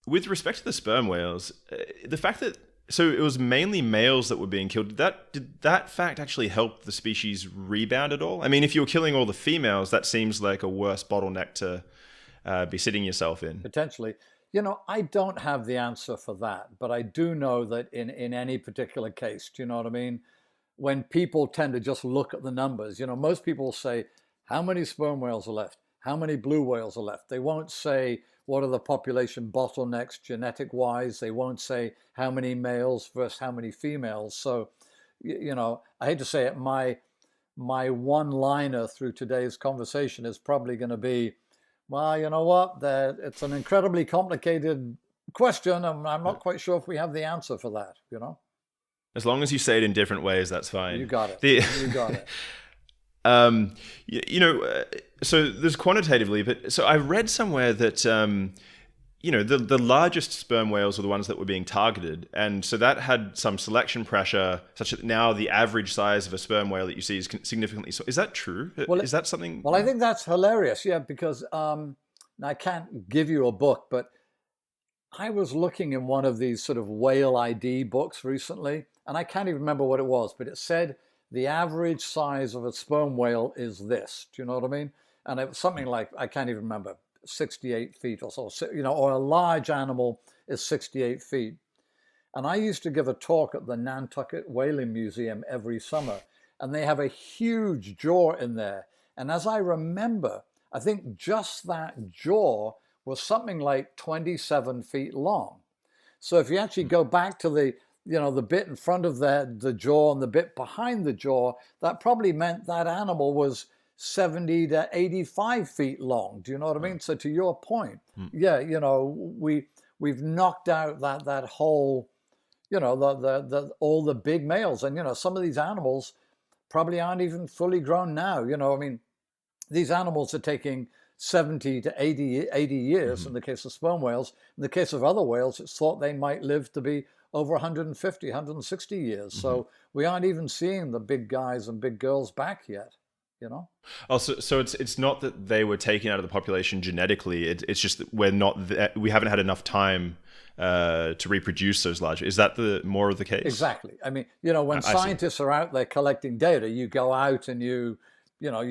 with respect to the sperm whales, the fact that so it was mainly males that were being killed. Did that fact actually help the species rebound at all? I mean, if you were killing all the females, that seems like a worse bottleneck to be sitting yourself in. Potentially. I don't have the answer for that, but I do know that in any particular case, do you know what I mean? When people tend to just look at the numbers, most people will say, how many sperm whales are left? How many blue whales are left? They won't say, what are the population bottlenecks genetic wise? They won't say how many males versus how many females. So, I hate to say it, my one-liner through today's conversation is probably going to be, well, you know what? It's an incredibly complicated question, and I'm not quite sure if we have the answer for that, As long as you say it in different ways, that's fine. You got it. You got it. So there's quantitatively, but so I read somewhere that, the largest sperm whales were the ones that were being targeted. And so that had some selection pressure such that now the average size of a sperm whale that you see is significantly. So is that true? Well, is that something? Well, I think that's hilarious. Yeah, because I can't give you a book, but I was looking in one of these sort of whale ID books recently, and I can't even remember what it was, but it said the average size of a sperm whale is this. Do you know what I mean? And it was something like, I can't even remember, 68 feet or so, or a large animal is 68 feet. And I used to give a talk at the Nantucket Whaling Museum every summer, and they have a huge jaw in there. And as I remember, I think just that jaw was something like 27 feet long. So if you actually go back to the bit in front of the jaw and the bit behind the jaw, that probably meant that animal was 70 to 85 feet long. Do you know what I mean? So to your point, yeah, we've knocked out that whole, all the big males. And, some of these animals probably aren't even fully grown now. These animals are taking 70 to 80 years in the case of sperm whales. In the case of other whales, it's thought they might live to be over 150, 160 years. So we aren't even seeing the big guys and big girls back yet, Oh, so it's not that they were taken out of the population genetically. It's just that we haven't had enough time to reproduce those large. Is that more of the case? Exactly. I mean, when scientists are out there collecting data, you go out and you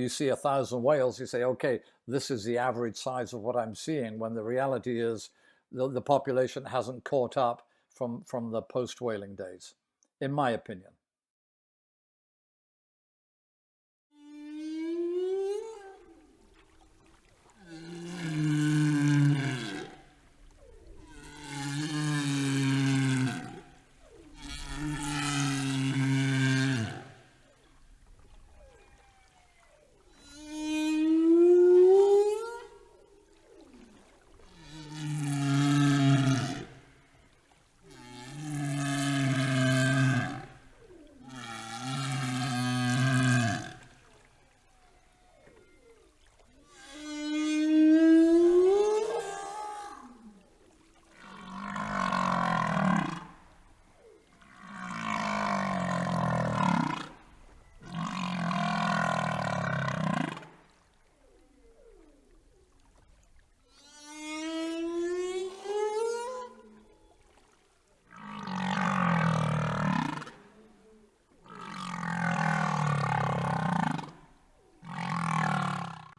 see 1,000 whales, you say, okay, this is the average size of what I'm seeing, when the reality is the population hasn't caught up from the post-whaling days, in my opinion.